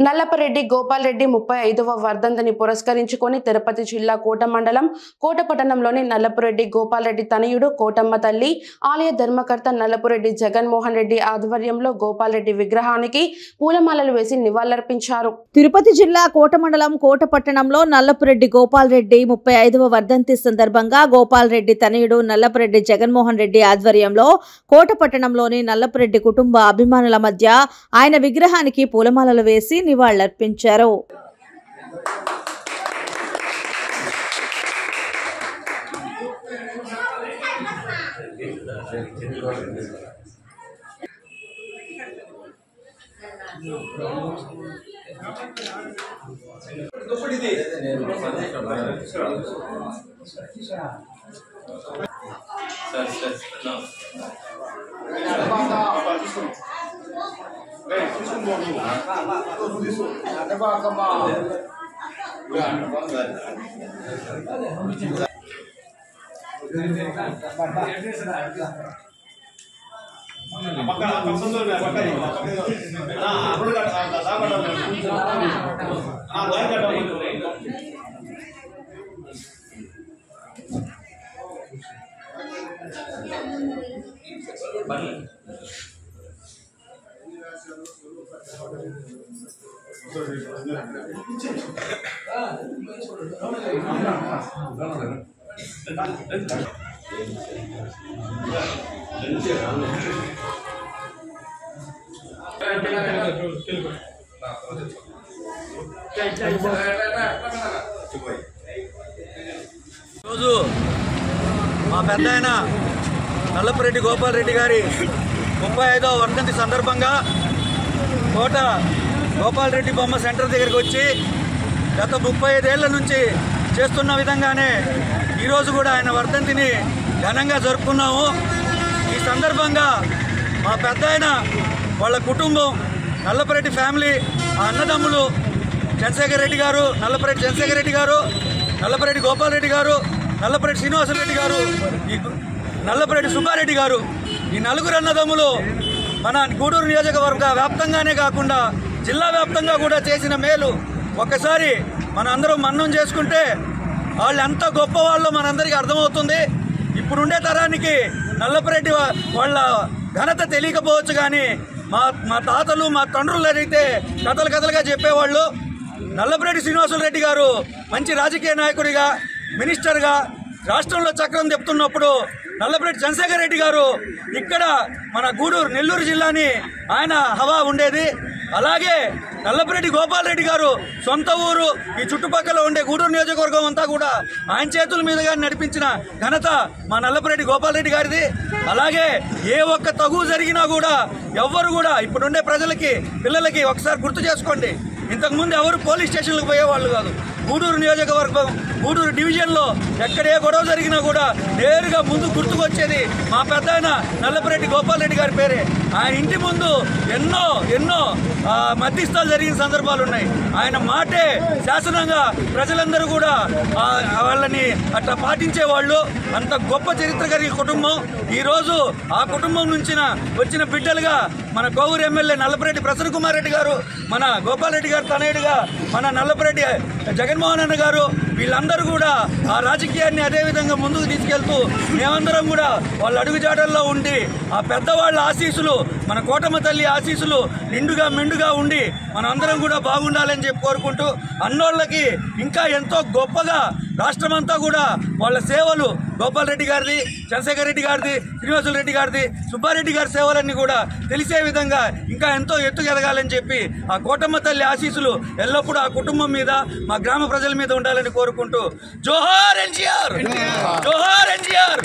నల్లపరెడ్డి గోపాల్ రెడ్డి 35వ వర్ధంతిని పురస్కరించుకొని తిరుపతి జిల్లా కోట మండలం కోటపట్టణంలోని నల్లపరెడ్డి గోపాల్ రెడ్డి తనయుడు కోటమ్మ తల్లి ఆలయ ధర్మకర్త నల్లపరెడ్డి జగన్మోహన్ రెడ్డి ఆధ్వర్యంలో గోపాల్ రెడ్డి విగ్రహానికి పూలమాలలు వేసి నివాళులర్పించారు. తిరుపతి జిల్లా కోట మండలం కోటపట్టణంలో నల్లపరెడ్డి గోపాల్ రెడ్డి 35వ వర్ధంతి సందర్భంగా గోపాల్ రెడ్డి తనయుడు నల్లపరెడ్డి జగన్మోహన్ రెడ్డి ఆధ్వర్యంలో కోటపట్టణంలోని నల్లపరెడ్డి కుటుంబ అభిమానుల మధ్య ఆయన విగ్రహానికి పూలమాలలు వేసి నివాళులర్పించారు. రోజు మా పెద్దాయన నల్లపరెడ్డి గోపాల్ రెడ్డి గారి 35వ వర్ధంతి సందర్భంగా కోట గోపాల్ రెడ్డి బొమ్మ సెంటర్ దగ్గరికి వచ్చి గత 35 ఏళ్ల నుంచి చేస్తున్న విధంగానే ఈరోజు కూడా ఆయన వర్ధంతిని ఘనంగా జరుపుకున్నాము. ఈ సందర్భంగా మా పెద్దాయన వాళ్ళ కుటుంబం నల్లపరెడ్డి ఫ్యామిలీ ఆ అన్నదమ్ములు చంద్రశేఖర్ రెడ్డి గారు, నల్లపరెడ్డి చంద్రశేఖర్ రెడ్డి గారు, నల్లపరెడ్డి గోపాల్ రెడ్డి గారు, నల్లపరెడ్డి శ్రీనివాసరెడ్డి గారు, నల్లపరెడ్డి సుబ్బారెడ్డి గారు, ఈ నలుగురు అన్నదమ్ములు మన గూడూరు నియోజకవర్గ వ్యాప్తంగానే కాకుండా జిల్లా వ్యాప్తంగా కూడా చేసిన మేలు ఒక్కసారి మన అందరం మన్నం చేసుకుంటే వాళ్ళు ఎంత గొప్ప వాళ్ళో మనందరికీ అర్థమవుతుంది. ఇప్పుడుండే తరానికి నల్లపరెడ్డి వాళ్ళ ఘనత తెలియకపోవచ్చు, కానీ మా తాతలు మా తండ్రులు అయితే కథలుగా చెప్పేవాళ్ళు. నల్లపరెడ్డి శ్రీనివాసరెడ్డి గారు మంచి రాజకీయ నాయకుడిగా, మినిస్టర్గా రాష్ట్రంలో చక్రం చెప్తున్నప్పుడు నల్లపరెడ్డి చంద్రశేఖర్ రెడ్డి గారు ఇక్కడ మన గూడూరు నెల్లూరు జిల్లాని ఆయన హవా ఉండేది. అలాగే నల్లపరెడ్డి గోపాల్ రెడ్డి గారు సొంత ఊరు ఈ చుట్టుపక్కల ఉండే గూడూరు నియోజకవర్గం అంతా కూడా ఆయన చేతుల మీదుగా నడిపించిన ఘనత మా నల్లపరెడ్డి గోపాల్ రెడ్డి గారిది. అలాగే ఏ ఒక్క తగు జరిగినా కూడా ఎవ్వరు కూడా ఇప్పుడుండే ప్రజలకి పిల్లలకి ఒకసారి గుర్తు చేసుకోండి, ఇంతకుముందు ఎవరు పోలీస్ స్టేషన్లకు పోయేవాళ్ళు కాదు. గూడూరు నియోజకవర్గం గూడూరు డివిజన్లో ఎక్కడ ఏ గొడవ జరిగినా కూడా నేరుగా ముందు గుర్తుకొచ్చేది మా పెద్దాయన నల్లపరెడ్డి గోపాల్ రెడ్డి గారి పేరే. ఆయన ఇంటి ముందు ఎన్నో మధ్యస్థాలు జరిగిన సందర్భాలు ఉన్నాయి. ఆయన మాటే శాసనంగా ప్రజలందరూ కూడా వాళ్ళని అట్లా పాటించేవాళ్ళు. అంత గొప్ప చరిత్ర కలిగిన కుటుంబం. ఈరోజు ఆ కుటుంబం నుంచి వచ్చిన బిడ్డలుగా మన కోవూరు ఎమ్మెల్యే నల్లపరెడ్డి ప్రసన్న కుమార్ రెడ్డి గారు, మన గోపాల్ రెడ్డి గారు తనయుడిగా మన నల్లపరెడ్డి జగన్మోహన్ అన్న గారు, వీళ్ళందరూ కూడా ఆ రాజకీయాన్ని అదేవిధంగా ముందుకు తీసుకెళ్తూ మేమందరం కూడా వాళ్ళ అడుగుజాడల్లో ఉండి ఆ పెద్దవాళ్ళ ఆశీస్సులు, మన కోటమ్మ తల్లి ఆశీస్సులు నిండుగా మెండుగా ఉండి మనందరం కూడా బాగుండాలని చెప్పి కోరుకుంటూ అన్నోళ్ళకి ఇంకా ఎంతో గొప్పగా రాష్ట్రమంతా కూడా వాళ్ళ సేవలు గోపాల్ రెడ్డి గారిది, చంద్రశేఖర్ రెడ్డి గారిది, శ్రీనివాసులు రెడ్డి గారిది, సుబ్బారెడ్డి గారి సేవలన్నీ కూడా తెలిసే విధంగా ఇంకా ఎంతో ఎత్తుకెదగాలని చెప్పి ఆ కోటమ్మ తల్లి ఆశీస్సులు ఎల్లప్పుడూ ఆ కుటుంబం మీద మా గ్రామ ప్రజల మీద ఉండాలని కోరుకుంటూ జోహార్ ఎన్టీఆర్, జోహార్ ఎన్టీఆర్.